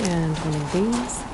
And one of these.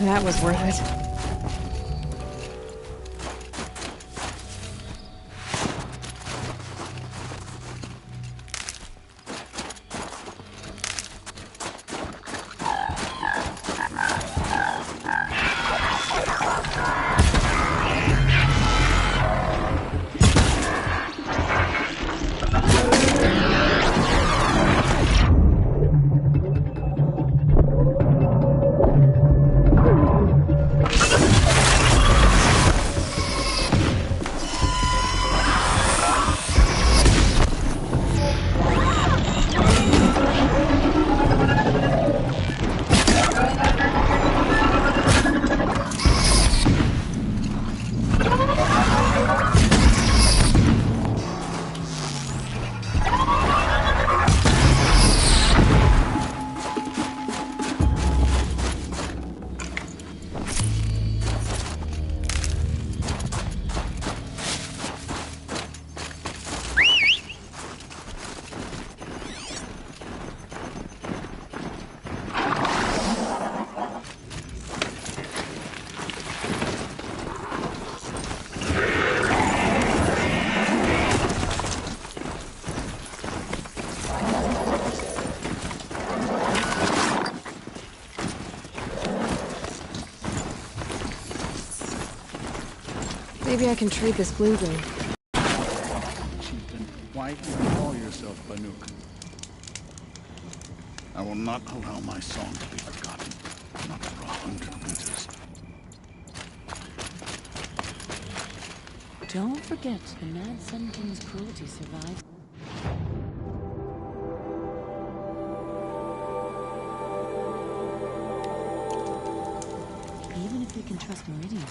That was worth it. Maybe I can trade this blue ring. Chieftain, why do you call yourself Banuk? I will not allow my song to be forgotten, not for 100 winters. Don't forget, the Mad Sun King's cruelty survives. Even if we can trust Meridian,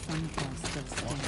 some calls still stand.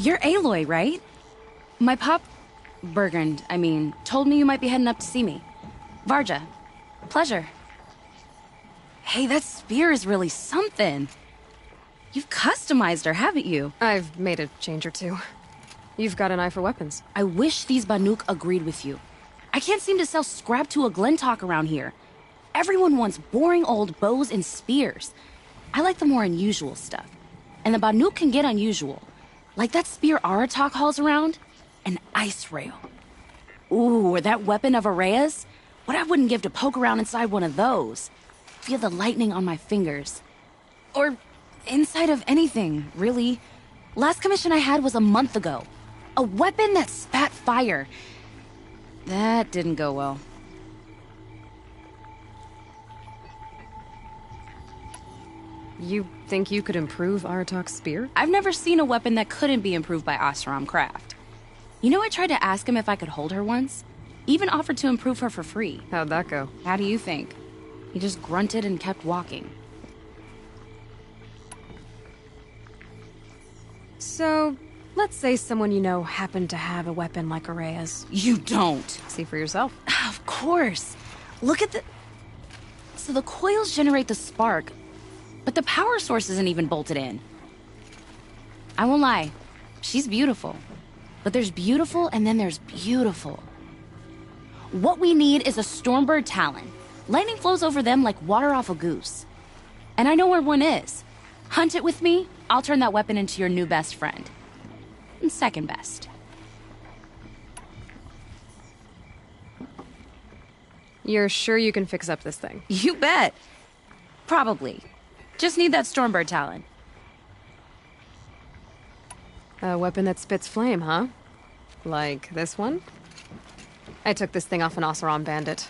You're Aloy, right? My pop... Bergund, I mean, told me you might be heading up to see me. Varja. Pleasure. Hey, that spear is really something. You've customized her, haven't you? I've made a change or two. You've got an eye for weapons. I wish these Banuk agreed with you. I can't seem to sell scrap to a Glentalk around here. Everyone wants boring old bows and spears. I like the more unusual stuff. And the Banuk can get unusual. Like that spear Aratak hauls around. An ice rail. Ooh, or that weapon of Araya's? What I wouldn't give to poke around inside one of those. Feel the lightning on my fingers. Or inside of anything, really. Last commission I had was a month ago. A weapon that spat fire. That didn't go well. You think you could improve Aratak's spear? I've never seen a weapon that couldn't be improved by Oseram Craft. You know, I tried to ask him if I could hold her once. Even offered to improve her for free. How'd that go? How do you think? He just grunted and kept walking. So, let's say someone you know happened to have a weapon like Araya's. You don't. See for yourself. Of course. Look at the... So the coils generate the spark, but the power source isn't even bolted in. I won't lie. She's beautiful. But there's beautiful and then there's beautiful. What we need is a Stormbird Talon. Lightning flows over them like water off a goose. And I know where one is. Hunt it with me, I'll turn that weapon into your new best friend. And second best. You're sure you can fix up this thing? You bet. Probably. Just need that Stormbird Talon. A weapon that spits flame, huh? Like this one? I took this thing off an Oseram bandit.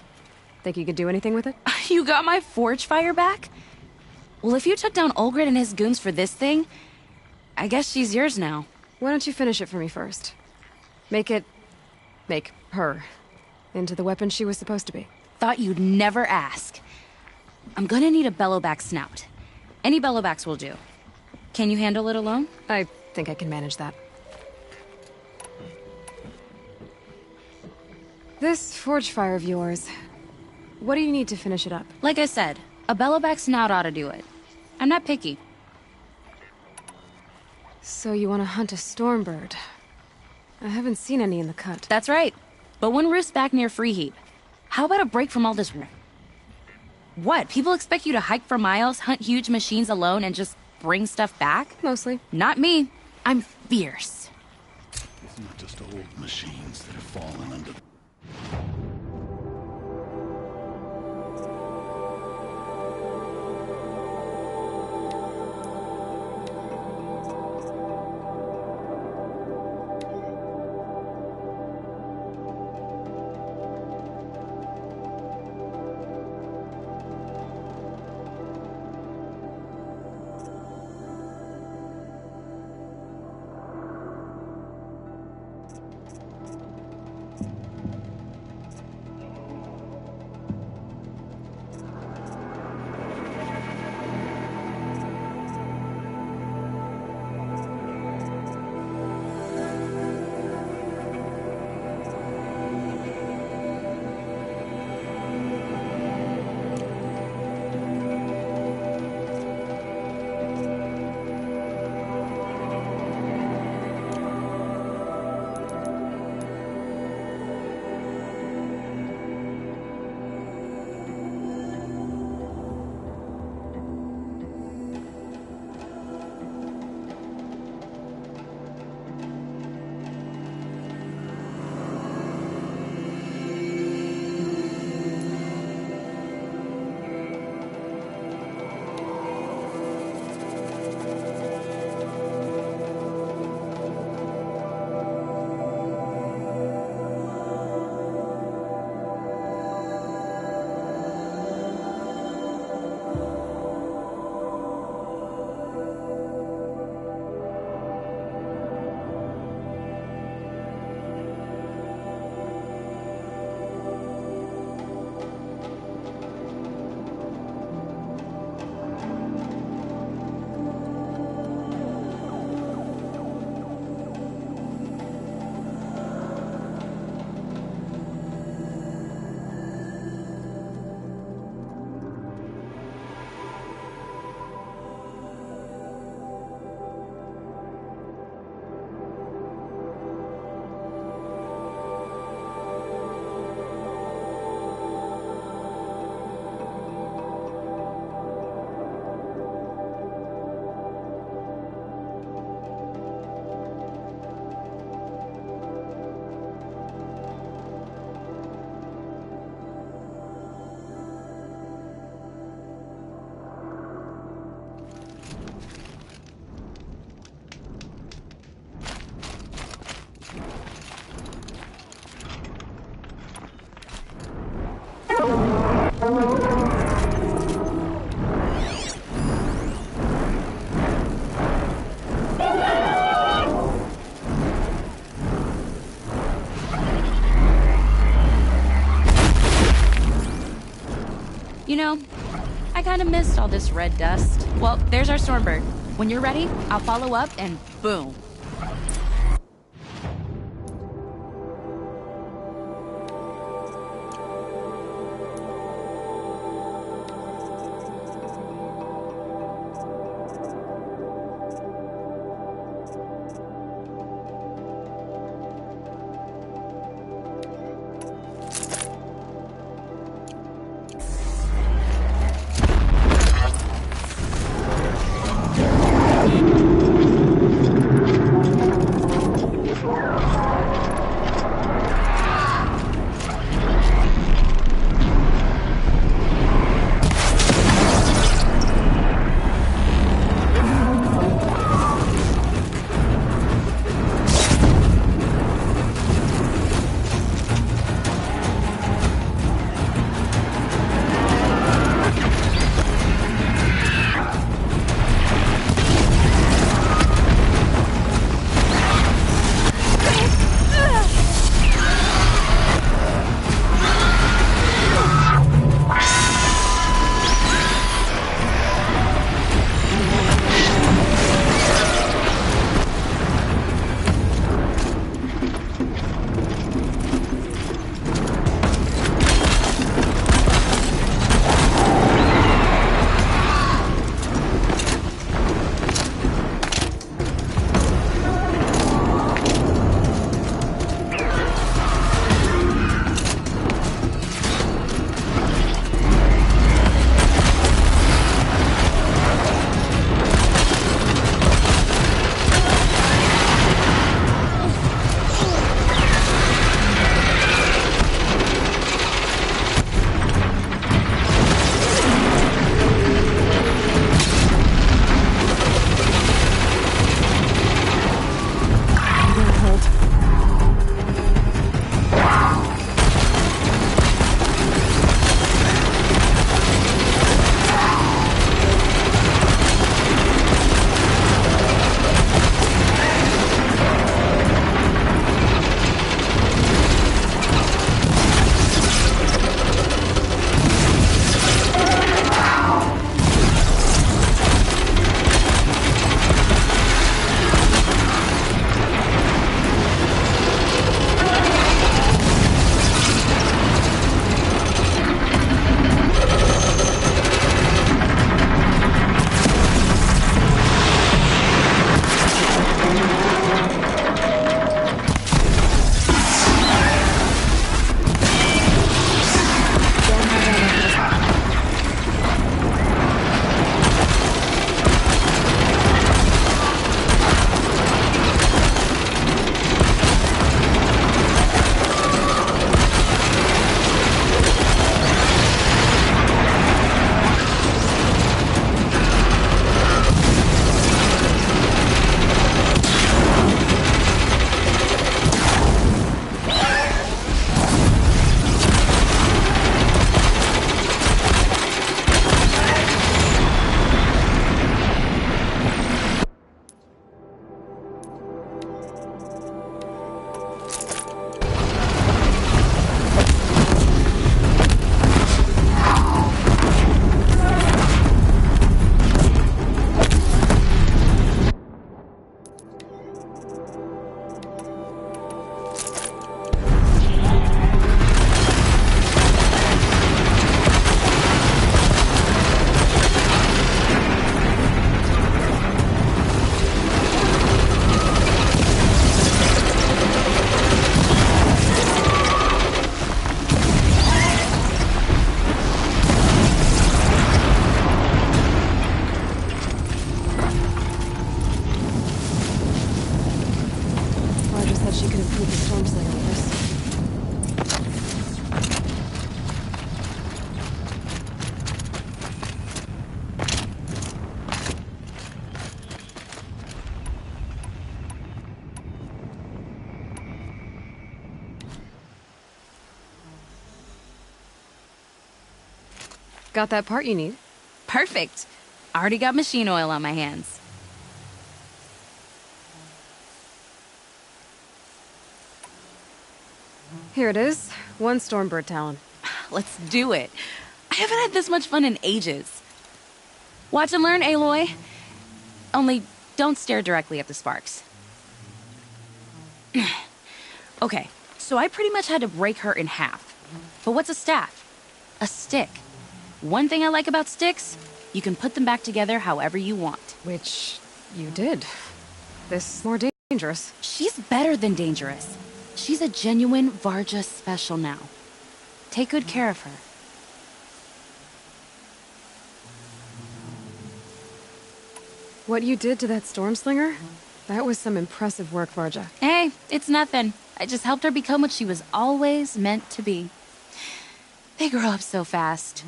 Think you could do anything with it? You got my forge fire back? Well, if you took down Olgrid and his goons for this thing, I guess she's yours now. Why don't you finish it for me first? Make her into the weapon she was supposed to be. Thought you'd never ask. I'm gonna need a bellowback snout. Any bellowbacks will do. Can you handle it alone? I think I can manage that. This forge fire of yours, what do you need to finish it up? Like I said, a bellowback snout ought to do it. I'm not picky. So you want to hunt a Stormbird? I haven't seen any in the cut. That's right. But one roosts back near Freeheap. How about a break from all this... What? People expect you to hike for miles, hunt huge machines alone, and just bring stuff back? Mostly. Not me. I'm fierce. It's not just old machines that have fallen under... I kind of missed all this red dust. Well, there's our Stormbird. When you're ready, I'll follow up and boom. Got that part you need? Perfect. Already got machine oil on my hands. Here it is. 1 Stormbird talon. Let's do it. I haven't had this much fun in ages. Watch and learn, Aloy. Only don't stare directly at the sparks. Okay, so I pretty much had to break her in half. But what's a staff? A stick. One thing I like about sticks, you can put them back together however you want. Which you did. This more dangerous. She's better than dangerous. She's a genuine Varja special now. Take good care of her. What you did to that Stormslinger? That was some impressive work, Varja. Hey, it's nothing. I just helped her become what she was always meant to be. They grow up so fast.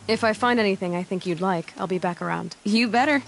If I find anything I think you'd like, I'll be back around. You better.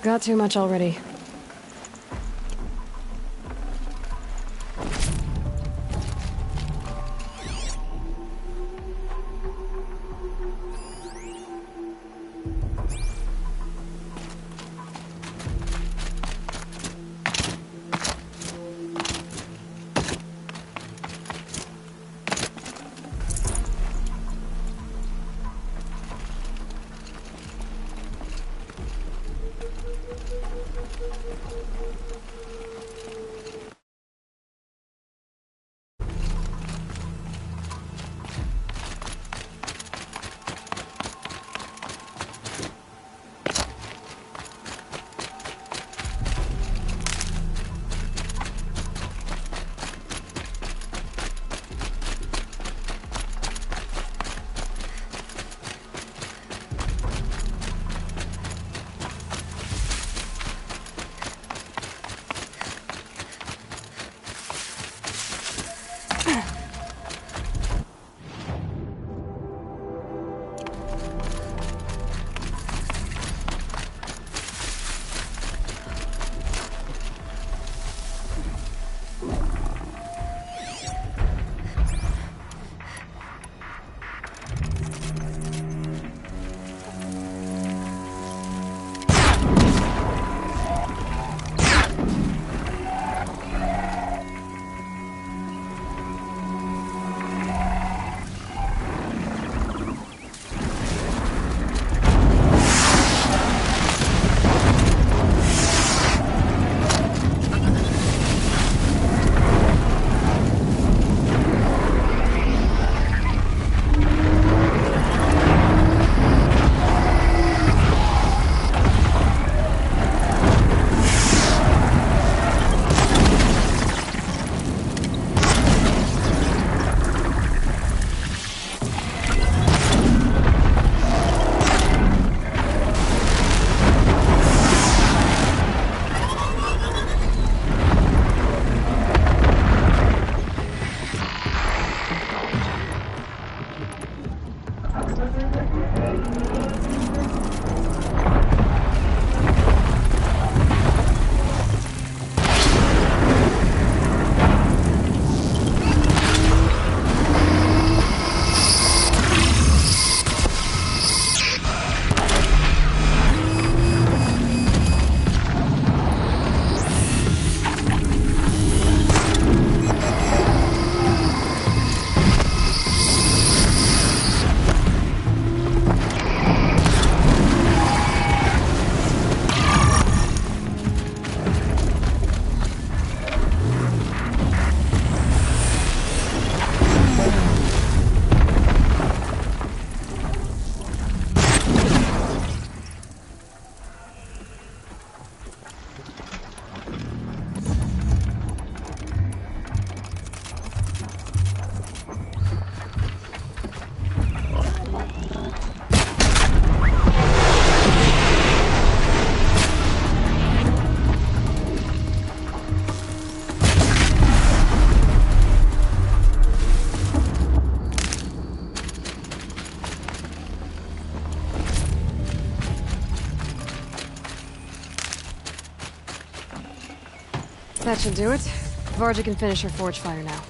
Got too much already. That should do it. Varga can finish her forge fire now.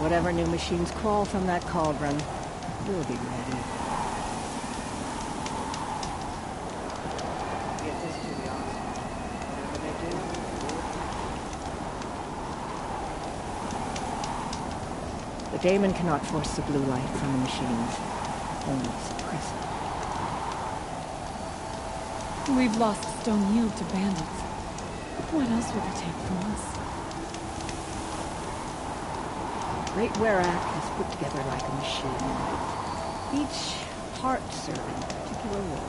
Whatever new machines crawl from that cauldron, we'll be ready. Get this to the office. Whatever they do, the daemon cannot force the blue light from the machines, only suppress it. We've lost Stone Yield to bandits. What else will they take from us? Great Werak is put together like a machine. Each part serving a particular role.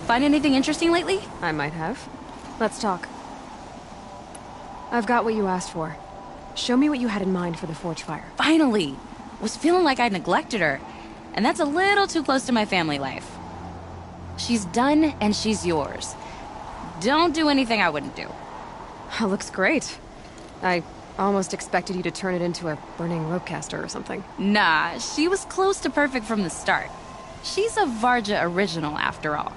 Find anything interesting lately? I might have. Let's talk. I've got what you asked for. Show me what you had in mind for the forge fire. Finally! Was feeling like I neglected her. And that's a little too close to my family life. She's done, and she's yours. Don't do anything I wouldn't do. That looks great. I almost expected you to turn it into a burning ropecaster or something. Nah, she was close to perfect from the start. She's a Varja original, after all.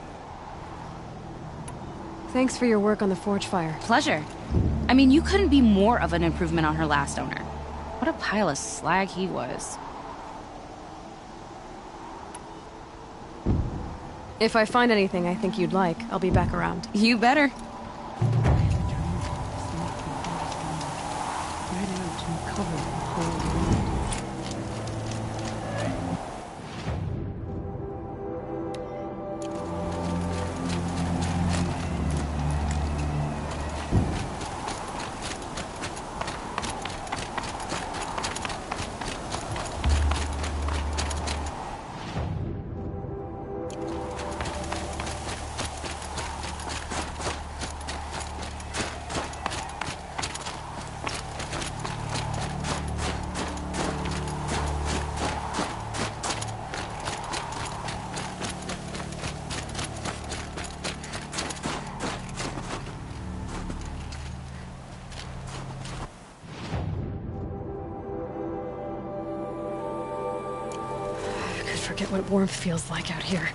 Thanks for your work on the forge fire. Pleasure. I mean, you couldn't be more of an improvement on her last owner. What a pile of slag he was. If I find anything I think you'd like, I'll be back around. You better. Spread out and cover the whole world. Forget what warmth feels like out here.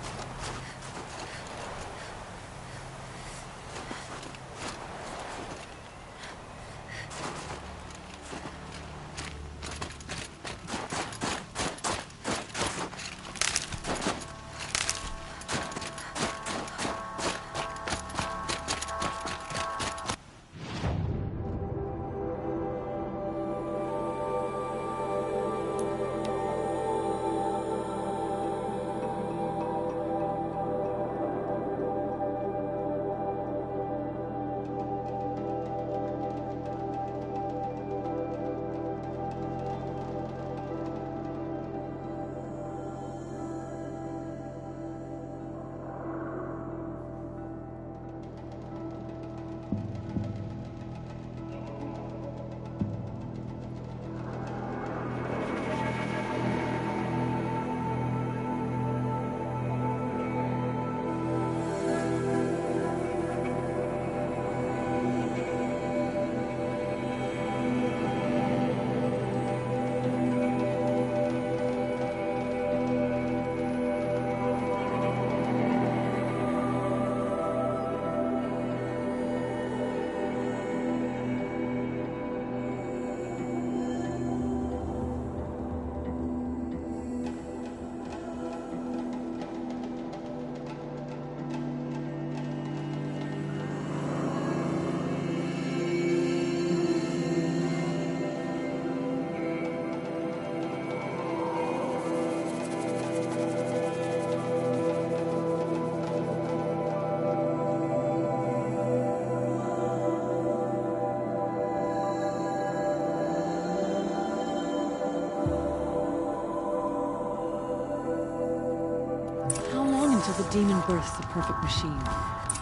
Until the demon births the perfect machine,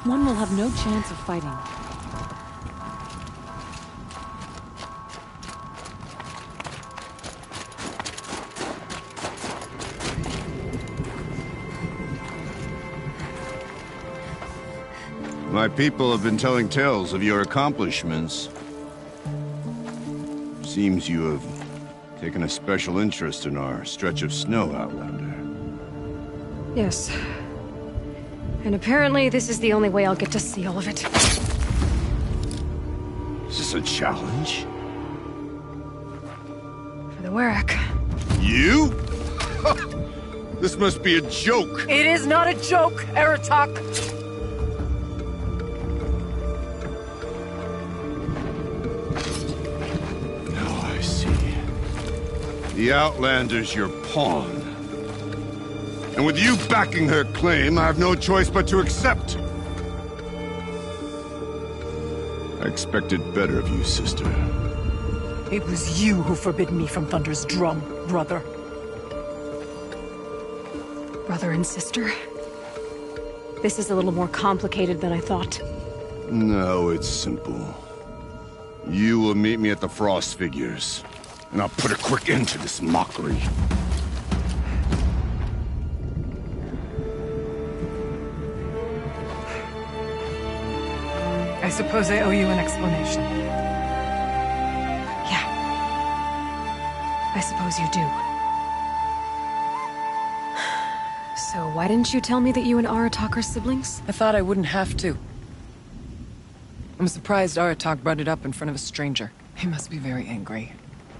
one will have no chance of fighting. My people have been telling tales of your accomplishments. Seems you have taken a special interest in our stretch of snow, Outlander. Yes. And apparently this is the only way I'll get to see all of it. Is this a challenge? For the Warwick. You? This must be a joke. It is not a joke, Aratak. Now I see. The Outlander's your pawn. And with you backing her claim, I have no choice but to accept. I expected better of you, sister. It was you who forbid me from Thunder's drum, brother. Brother and sister? This is a little more complicated than I thought. No, it's simple. You will meet me at the Frost Figures, and I'll put a quick end to this mockery. I suppose I owe you an explanation. Yeah. I suppose you do. So why didn't you tell me that you and Aratak are siblings? I thought I wouldn't have to. I'm surprised Aratak brought it up in front of a stranger. He must be very angry.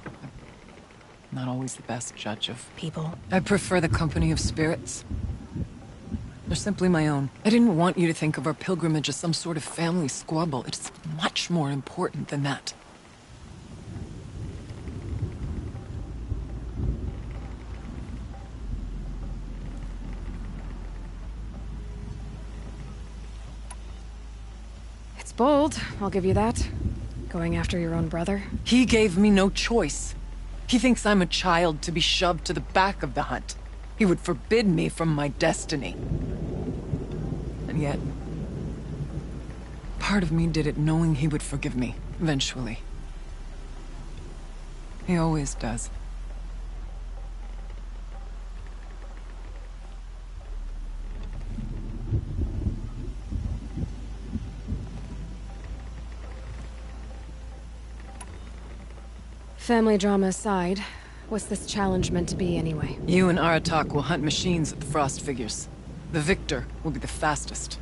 I'm not always the best judge of People. I prefer the company of spirits. They're simply my own. I didn't want you to think of our pilgrimage as some sort of family squabble. It's much more important than that. It's bold, I'll give you that. Going after your own brother. He gave me no choice. He thinks I'm a child to be shoved to the back of the hunt. He would forbid me from my destiny. And yet, part of me did it knowing he would forgive me, eventually. He always does. Family drama aside, what's this challenge meant to be anyway? You and Aratak will hunt machines at the Frost Figures. The victor will be the fastest.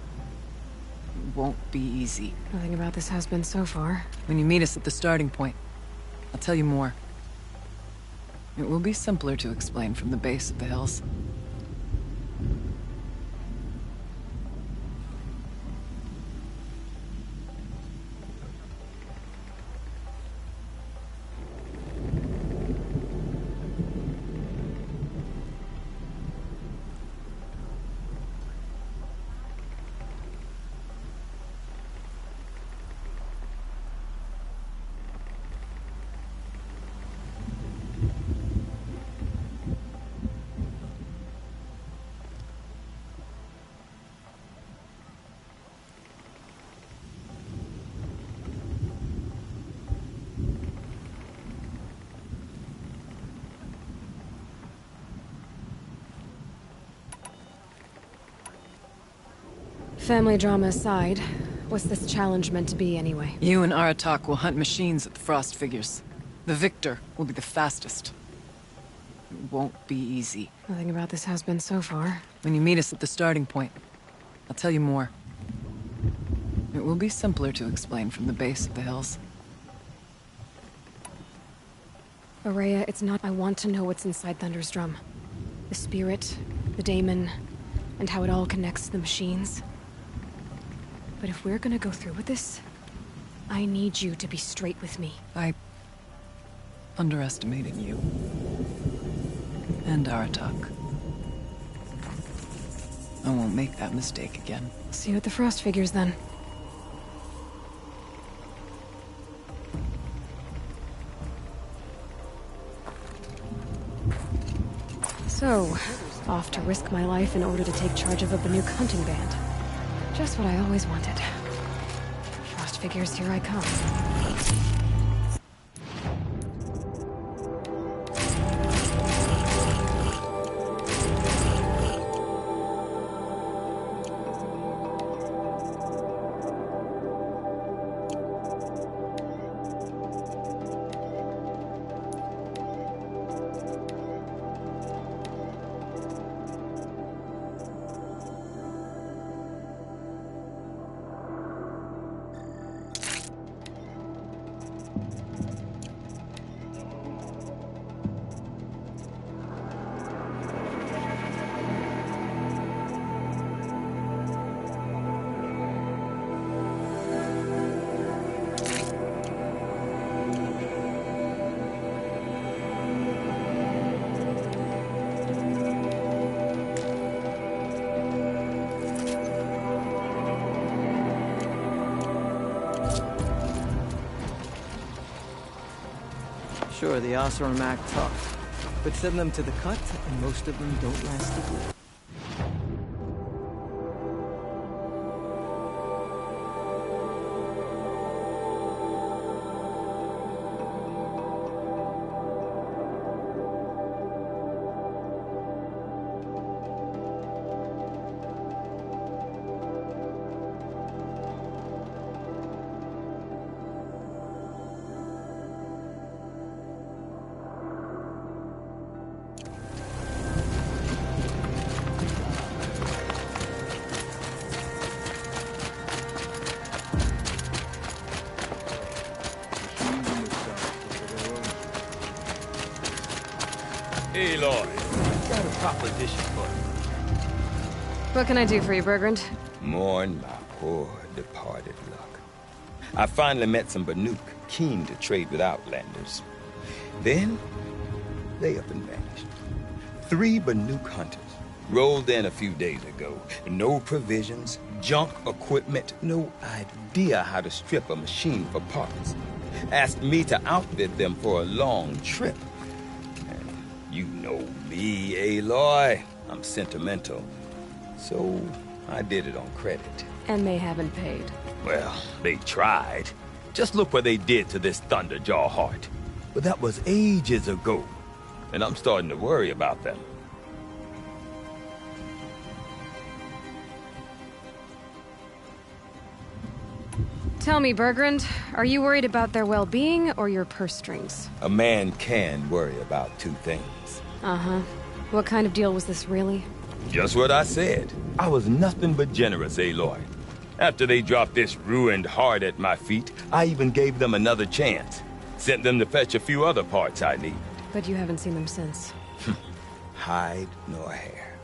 It won't be easy. Nothing about this has been so far. When you meet us at the starting point, I'll tell you more. It will be simpler to explain from the base of the hills. Family drama aside, what's this challenge meant to be anyway? You and Aratak will hunt machines at the Frost Figures. The victor will be the fastest. It won't be easy. Nothing about this has been so far. When you meet us at the starting point, I'll tell you more. It will be simpler to explain from the base of the hills. Araya, it's not I want to know what's inside Thunder's drum. The spirit, the daemon, and how it all connects to the machines. But if we're gonna go through with this, I need you to be straight with me. I underestimated you. And Aratak. I won't make that mistake again. See you at the Frost Figures then. So, off to risk my life in order to take charge of a Banuk hunting band. Just what I always wanted. Frost Figures, here I come. Sure, the Oseram act tough, but send them to the cut, and most of them don't last a year. Aloy, got a proposition for you. What can I do for you, Bergrand? Mourn my poor departed luck. I finally met some Banuk keen to trade with Outlanders. Then, they up and vanished. 3 Banuk hunters rolled in a few days ago. No provisions, junk equipment, no idea how to strip a machine for parts. Asked me to outfit them for a long trip. You know me, Aloy. I'm sentimental. So, I did it on credit. And they haven't paid. Well, they tried. Just look what they did to this Thunderjaw heart. But that was ages ago. And I'm starting to worry about them. Tell me, Bergrand, are you worried about their well-being or your purse strings? A man can worry about 2 things. Uh-huh. What kind of deal was this, really? Just what I said. I was nothing but generous, Aloy. After they dropped this ruined heart at my feet, I even gave them another chance. Sent them to fetch a few other parts I need. But you haven't seen them since. Hide nor hair.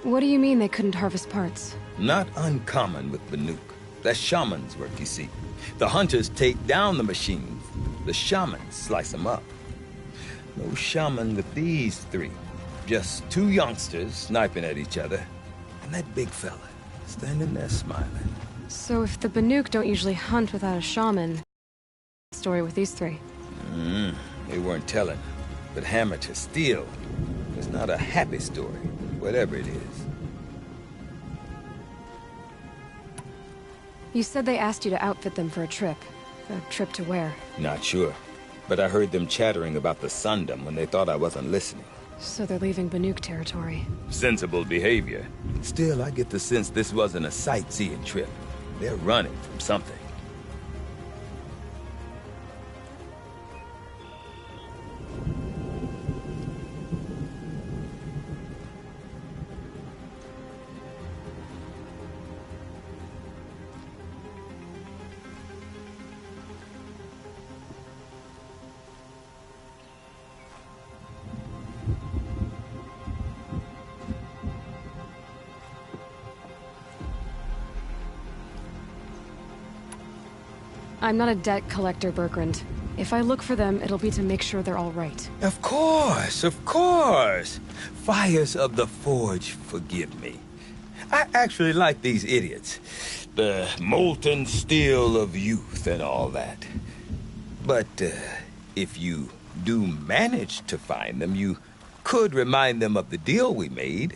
What do you mean they couldn't harvest parts? Not uncommon with Banuk. That's shaman's work, you see. The hunters take down the machines. The shamans slice them up. No shaman with these 3. Just 2 youngsters sniping at each other. And that big fella standing there smiling. So if the Banuk don't usually hunt without a shaman... story with these 3? They weren't telling. But hammer to steel is not a happy story, whatever it is. You said they asked you to outfit them for a trip. A trip to where? Not sure. But I heard them chattering about the Sundom when they thought I wasn't listening. So they're leaving Banuk territory. Sensible behavior. Still, I get the sense this wasn't a sightseeing trip. They're running from something. I'm not a debt collector, Bergrand. If I look for them, it'll be to make sure they're all right. Of course, of course. Fires of the Forge forgive me. I actually like these idiots. The molten steel of youth and all that. But if you do manage to find them, you could remind them of the deal we made.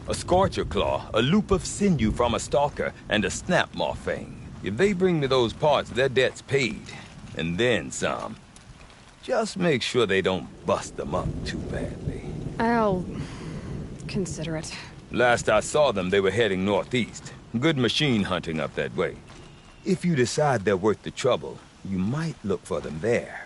A scorcher claw, a loop of sinew from a stalker, and a snapmaw fang. If they bring me those parts, their debt's paid. And then some. Just make sure they don't bust them up too badly. I'll... consider it. Last I saw them, they were heading northeast. Good machine hunting up that way. If you decide they're worth the trouble, you might look for them there.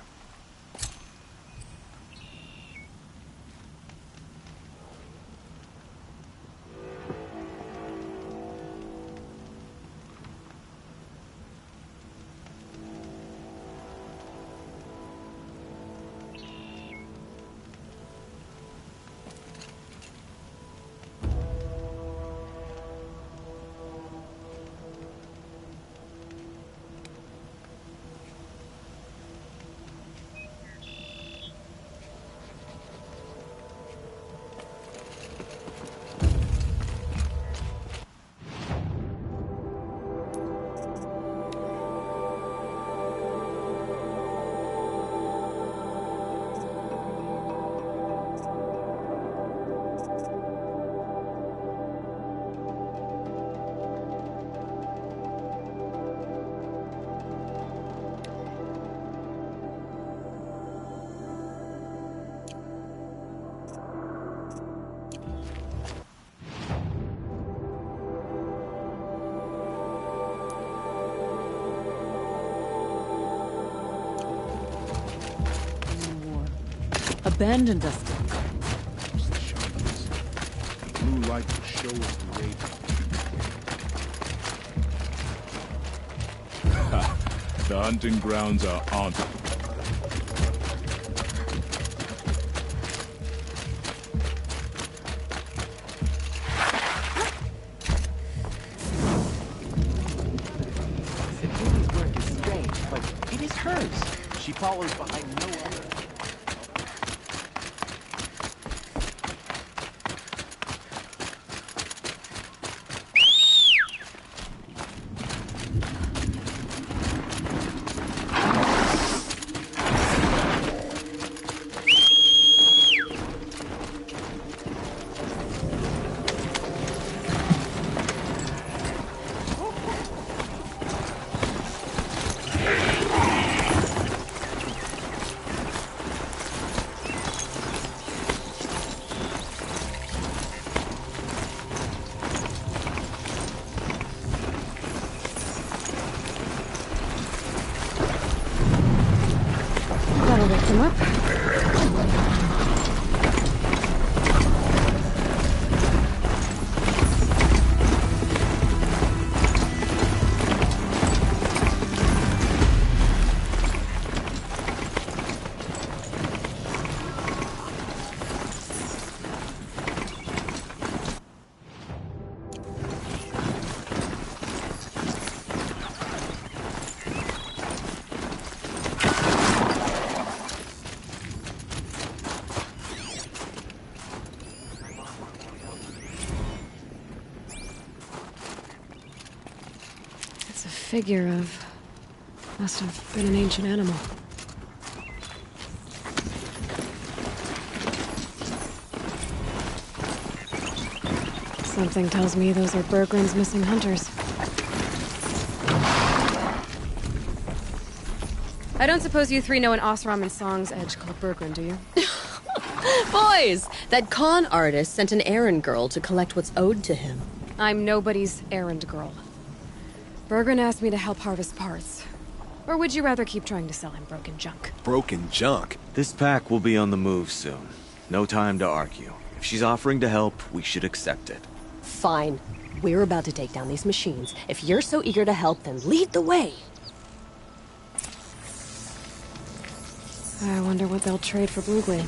abandoned us. Use the sharpness. The blue light will show us the way. The hunting grounds are haunted. Septimi's work is strange, but it is hers. She follows behind no other. That'll wake them up. It's a figure of... must have been an ancient animal. Something tells me those are Bergren's missing hunters. I don't suppose you three know an Osram and Song's edge called Bergren, do you? Boys, that con artist sent an errand girl to collect what's owed to him. I'm nobody's errand girl. Bergren asked me to help harvest parts. Or would you rather keep trying to sell him broken junk? Broken junk? This pack will be on the move soon. No time to argue. If she's offering to help, we should accept it. Fine. We're about to take down these machines. If you're so eager to help, then lead the way. I wonder what they'll trade for Blue-Gleam.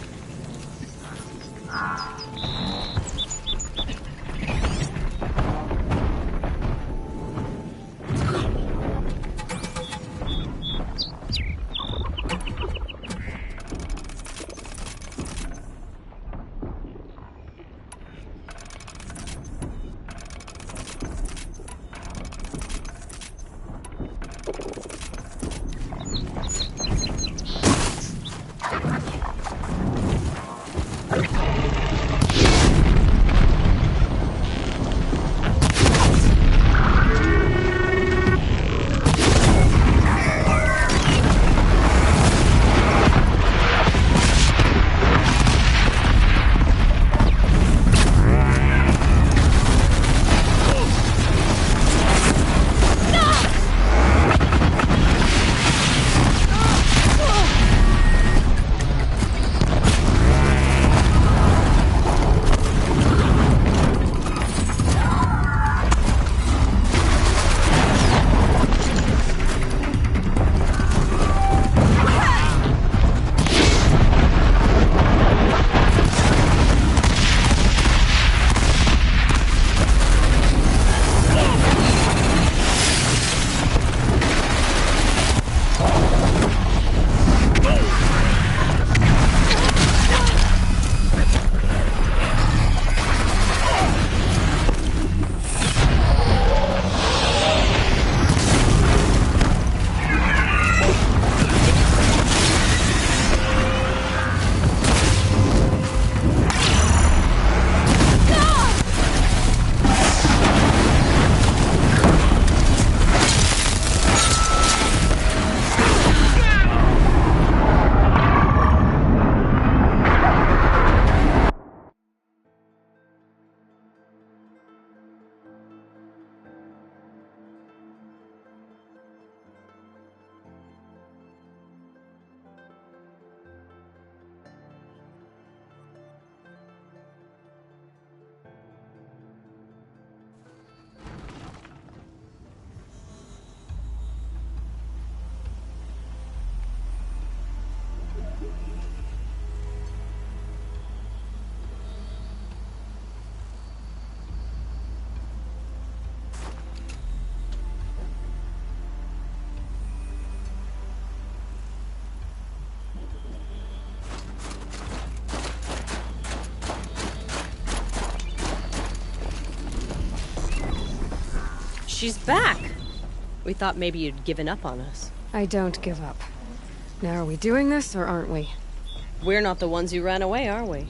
She's back! We thought maybe you'd given up on us. I don't give up. Now, are we doing this, or aren't we? We're not the ones who ran away, are we?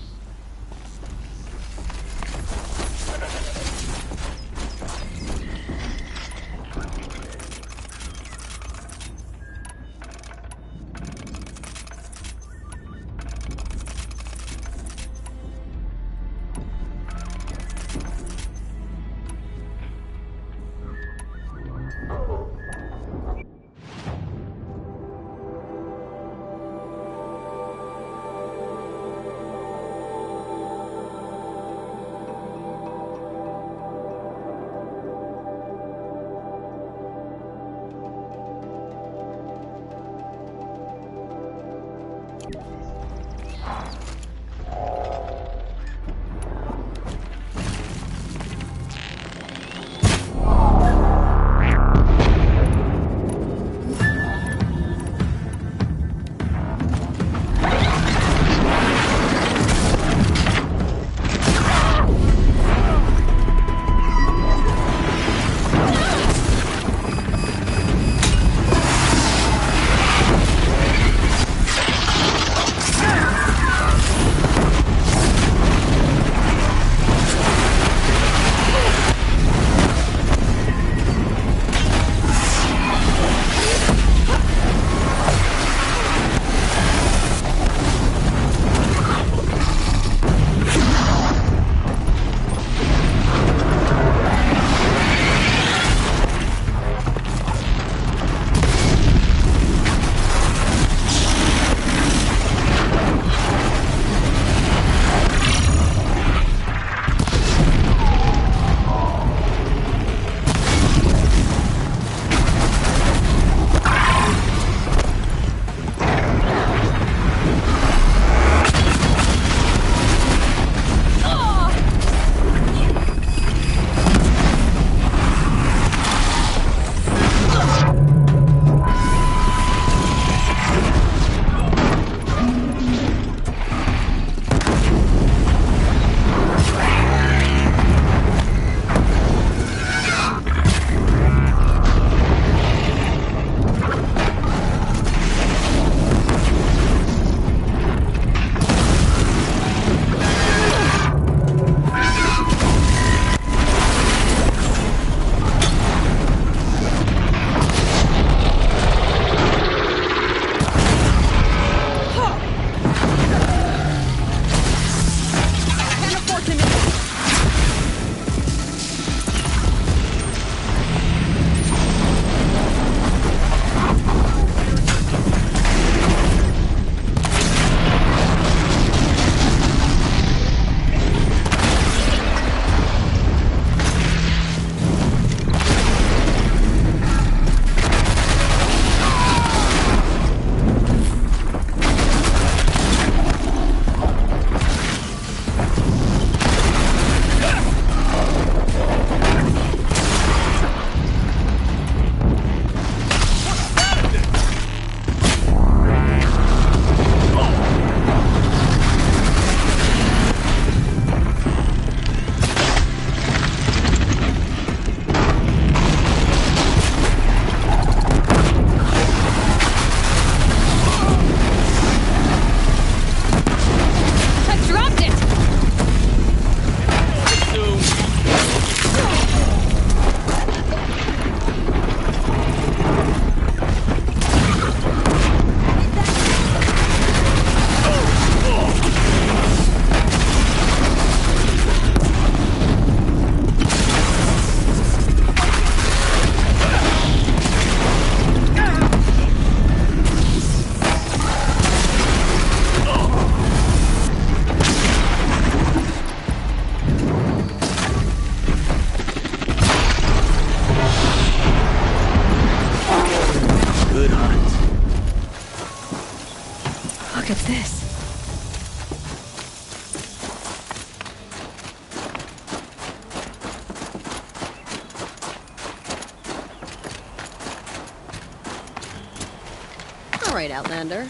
All right, Outlander.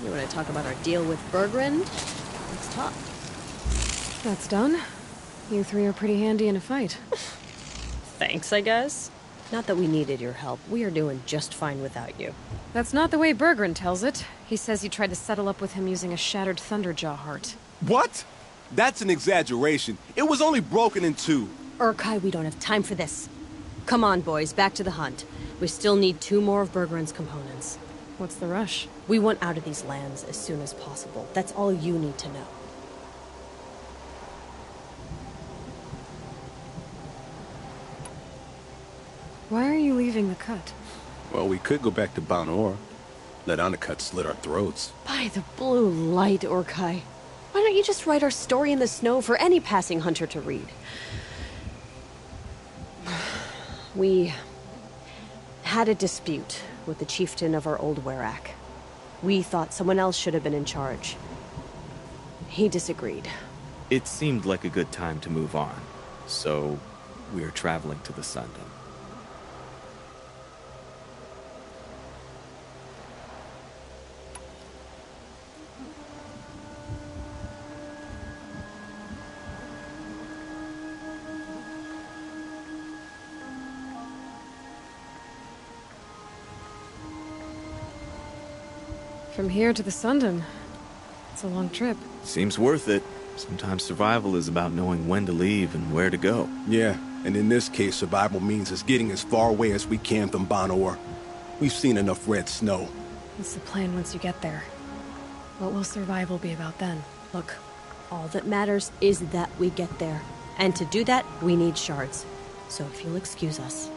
You want to talk about our deal with Bergrend? Let's talk. That's done. You three are pretty handy in a fight. Thanks, I guess. Not that we needed your help. We are doing just fine without you. That's not the way Berggren tells it. He says you tried to settle up with him using a shattered Thunderjaw heart. What? That's an exaggeration. It was only broken in two. Urkai, we don't have time for this. Come on, boys, back to the hunt. We still need 2 more of Berggren's components. What's the rush? We want out of these lands as soon as possible. That's all you need to know. Why are you leaving the cut? Well, we could go back to Banor. Let Undercut slit our throats. By the blue light, Urkai. Why don't you just write our story in the snow for any passing hunter to read? We had a dispute with the chieftain of our old Werak. We thought someone else should have been in charge. He disagreed. It seemed like a good time to move on, so we're traveling to the Sundom. From here to the Sundom. It's a long trip. Seems worth it. Sometimes survival is about knowing when to leave and where to go. Yeah, and in this case, survival means us getting as far away as we can from Banor. We've seen enough red snow. What's the plan once you get there? What will survival be about then? Look, all that matters is that we get there. And to do that, we need shards. So if you'll excuse us.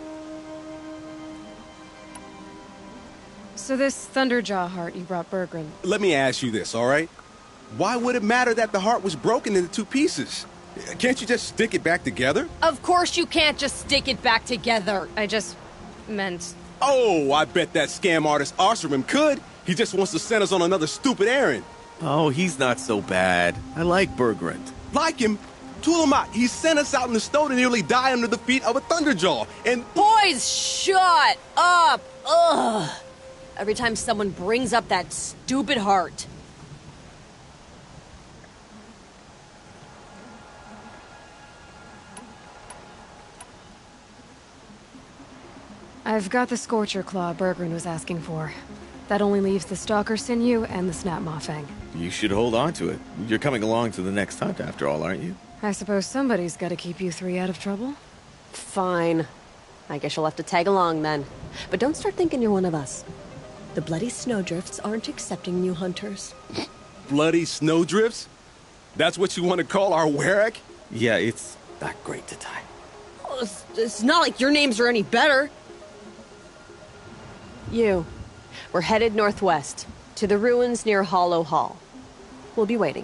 So this Thunderjaw heart you brought Berggren. Let me ask you this, all right? Why would it matter that the heart was broken into 2 pieces? Can't you just stick it back together? Of course you can't just stick it back together. I just meant... Oh, I bet that scam artist Arsarim could. He just wants to send us on another stupid errand. Oh, he's not so bad. I like Berggren. Like him? Tulamat, he sent us out in the snow to nearly die under the feet of a Thunderjaw, and... Boys, shut up! Ugh! Every time someone brings up that stupid heart. I've got the Scorcher Claw Berggren was asking for. That only leaves the Stalker Sinew and the Snap Maw Fang. You should hold on to it. You're coming along to the next hunt after all, aren't you? I suppose somebody's gotta keep you 3 out of trouble. Fine. I guess you'll have to tag along then. But don't start thinking you're one of us. The bloody snowdrifts aren't accepting new hunters. Bloody snowdrifts? That's what you want to call our Werak? Yeah, it's not great to tie. Oh, it's not like your names are any better. We're headed northwest, to the ruins near Hollow Hall. We'll be waiting.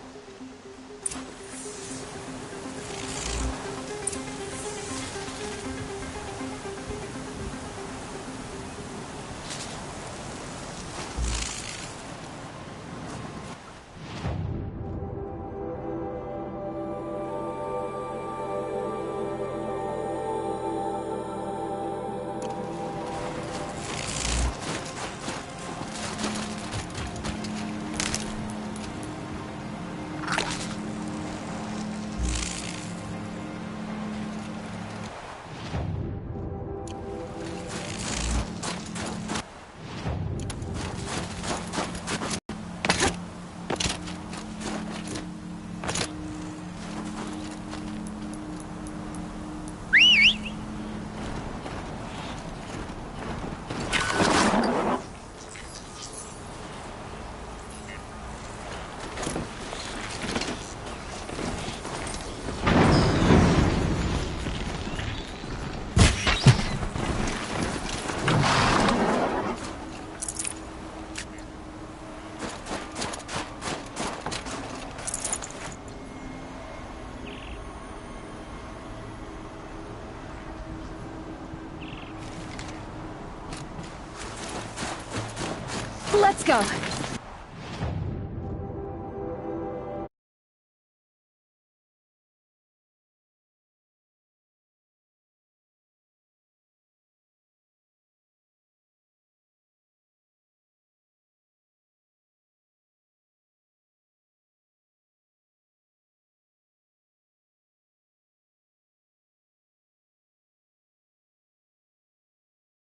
Let's go.